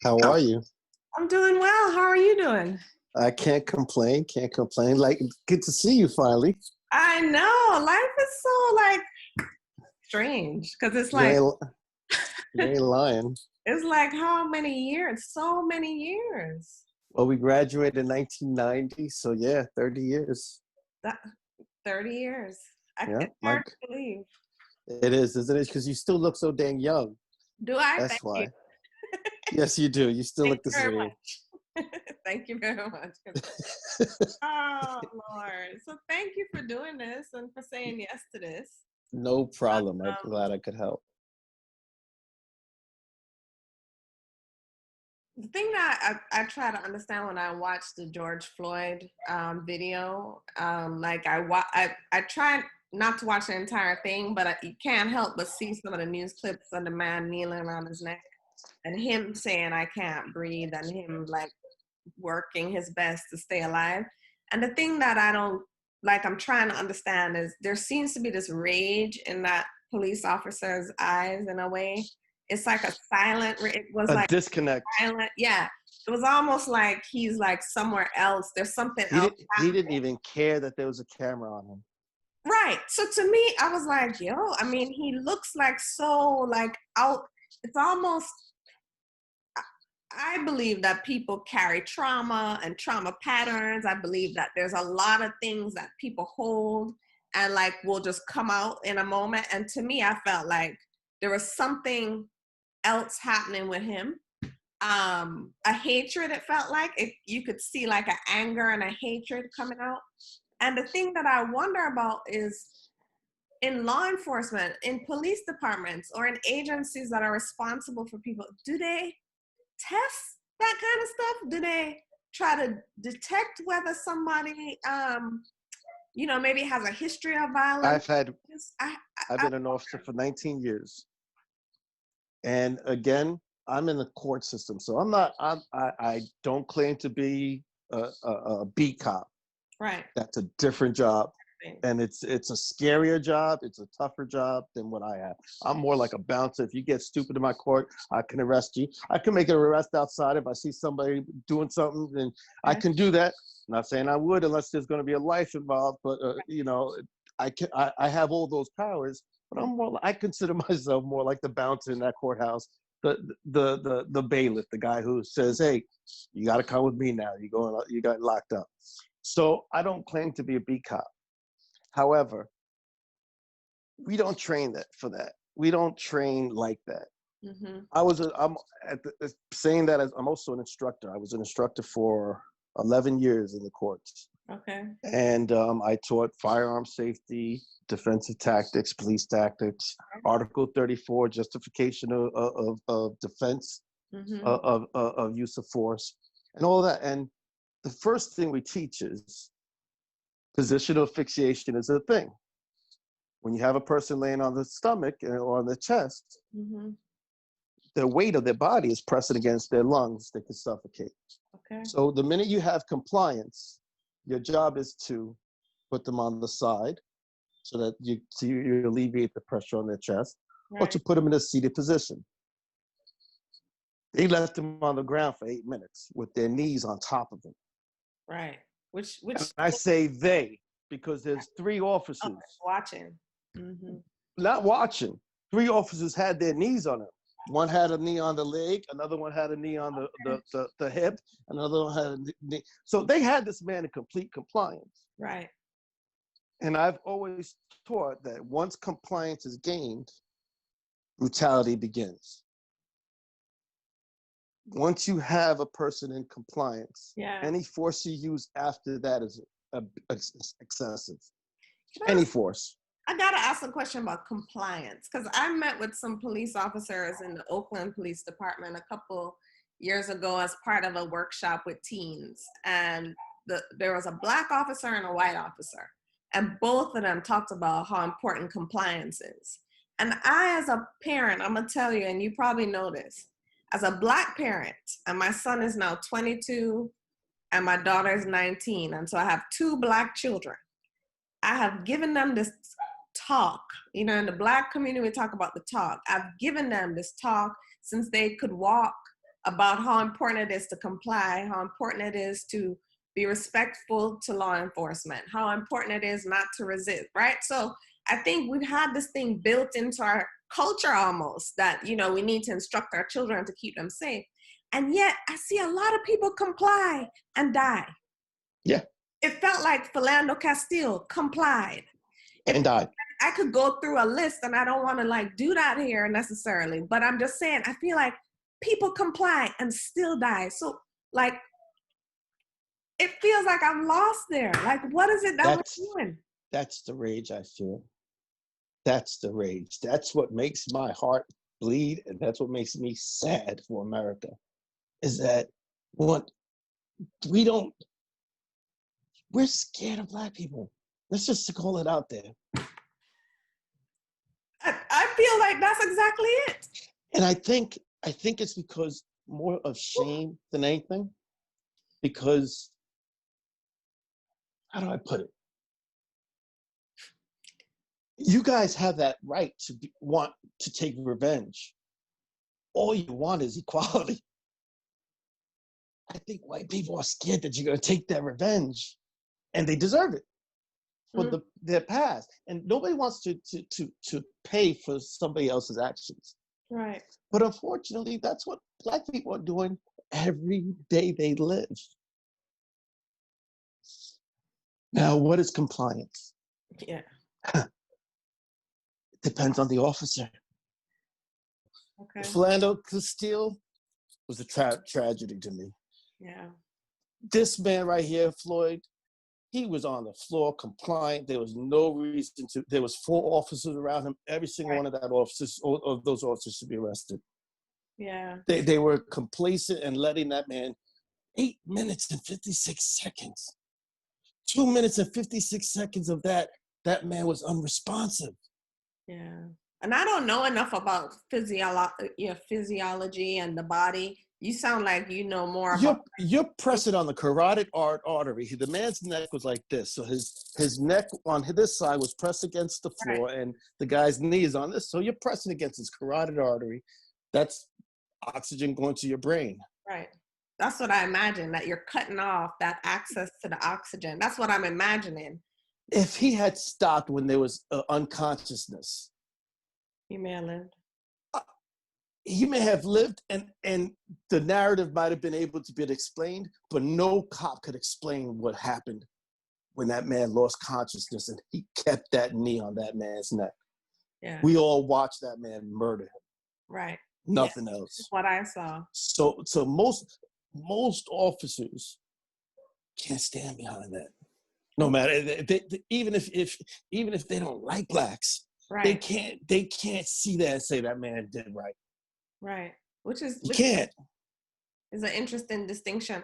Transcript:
How are you? I'm doing well. How are you doing? I can't complain. Can't complain. Like, good to see you finally. I know life is so strange because it's You like ain't, you ain't lying. it's like how many years? So many years. Well, we graduated in 1990, so yeah, 30 years. That 30 years. Yeah, It's hard Mike. to believe. It is, isn't it? Because you still look so dang young. Do I? That's Thank you. why. Yes, you do. You still Thank look the you very same. much. Thank you very much. Oh Lord. So thank you for doing this and for saying yes to this. No problem. I'm Um, glad I could help. the thing that I try to understand when I watch the George Floyd video, I try not to watch the entire thing, but you can't help but see some of the news clips of the man kneeling around his neck and him saying I can't breathe and him like working his best to stay alive. And the thing that I don't like, I'm trying to understand is there seems to be this rage in that police officer's eyes in a way. It's like a silent, it was A like disconnect. silent. Yeah. It was almost like he's like somewhere else. There's something He else didn't. He happening. didn't even care that there was a camera on him. Right. So to me, I was like, yo, I mean, he looks like so like out. It's almost, I believe that people carry trauma and trauma patterns. I believe that there's a lot of things that people hold and like will just come out in a moment. And to me, I felt like there was something else happening with him. A hatred, it felt like you could see like an anger and a hatred coming out. And the thing that I wonder about is in law enforcement, in police departments, or in agencies that are responsible for people, do they test that kind of stuff? Do they try to detect whether somebody, maybe has a history of violence? I've been an officer for 19 years. And again, I'm in the court system, so I don't claim to be a beat cop. Right. That's a different job, Right. and it's a scarier job. It's a tougher job than what I have. I'm more like a bouncer. If you get stupid in my court, I can arrest you. I can make an arrest outside if I see somebody doing something, and I can do that. I'm not saying I would unless there's going to be a life involved, but I have all those powers. But I consider myself more like the bouncer in that courthouse, the bailiff, the guy who says, "Hey, you got to come with me now. You got locked up." So I don't claim to be a beat cop. However, we don't train for that. We don't train like that. Mm-hmm. Saying that as I'm also an instructor. I was an instructor for 11 years in the courts. Okay. And I taught firearm safety, defensive tactics, police tactics, Article 34, justification of defense, Mm-hmm. of use of force, and all that. And the first thing we teach is positional asphyxiation is a thing. When you have a person laying on the stomach or on the chest, Mm-hmm. the weight of their body is pressing against their lungs. They can suffocate. Okay. So the minute you have compliance, your job is to put them on the side so that you alleviate the pressure on their chest, or to put them in a seated position. They left them on the ground for 8 minutes with their knees on top of them. Right. Which And I say they because there's 3 officers watching. Mm-hmm. not watching. 3 officers had their knees on him. One had a knee on the leg, another one had a knee on the hip, another one had a knee. So they had this man in complete compliance. Right. And I've always taught that once compliance is gained, brutality begins. Once you have a person in compliance, any force you use after that is excessive. Any force. I gotta ask a question about compliance, because I met with some police officers in the Oakland Police Department a couple years ago as part of a workshop with teens, and there was a Black officer and a white officer, and both of them talked about how important compliance is. And I, as a parent, I'm gonna tell you, and you probably know this, as a Black parent, and my son is now 22 and my daughter is 19, and so I have 2 Black children. I have given them this talk. In the Black community, we talk about the talk. I've given them this talk since they could walk about how important it is to comply, how important it is to be respectful to law enforcement, how important it is not to resist, right? So I think we've had this thing built into our culture almost that, you know, we need to instruct our children to keep them safe. And yet I see a lot of people comply and die. Yeah. It felt like Philando Castile complied. And died. I could go through a list, and I don't want to like do that here necessarily, but I'm just saying, I feel like people comply and still die. So like, it feels like I'm lost there. Like, what is it that we're doing? That's the rage I feel. That's the rage. That's what makes my heart bleed, and that's what makes me sad for America, is that what we're scared of Black people. Let's just call it out there. I feel like that's exactly it. And I think it's because more of shame than anything, because, how do I put it? You guys have that right to want to take revenge. All you want is equality. I think white people are scared that you're going to take that revenge, and they deserve it for their past. And nobody wants to pay for somebody else's actions. Right. But unfortunately, that's what Black people are doing every day they live. Now, what is compliance? Yeah. It depends on the officer. Okay. Philando Castile was a tragedy to me. Yeah. This man right here, Floyd, he was on the floor compliant. There was no reason to. There was 4 officers around him. Every single one of those officers should be arrested. Yeah. They were complacent and letting that man 8 minutes and 56 seconds. 2 minutes and 56 seconds of that man was unresponsive. Yeah. And I don't know enough about physiology and the body. You sound like you know more about. You're pressing on the carotid artery. The man's neck was like this, so his neck on this side was pressed against the floor, and the guy's knee is on this. So you're pressing against his carotid artery. That's oxygen going to your brain. Right. That's what I imagine, that you're cutting off that access to the oxygen. That's what I'm imagining. If he had stopped when there was unconsciousness, he may have lived. He may have lived, and the narrative might have been able to be explained, but no cop could explain what happened when that man lost consciousness and he kept that knee on that man's neck. Yeah. We all watched that man murder him. Right. Nothing else. That's what I saw. So most officers can't stand behind that. No matter even if they don't like Blacks, they can't see that and say that man did right. Right. Which is you can't. Is an interesting distinction.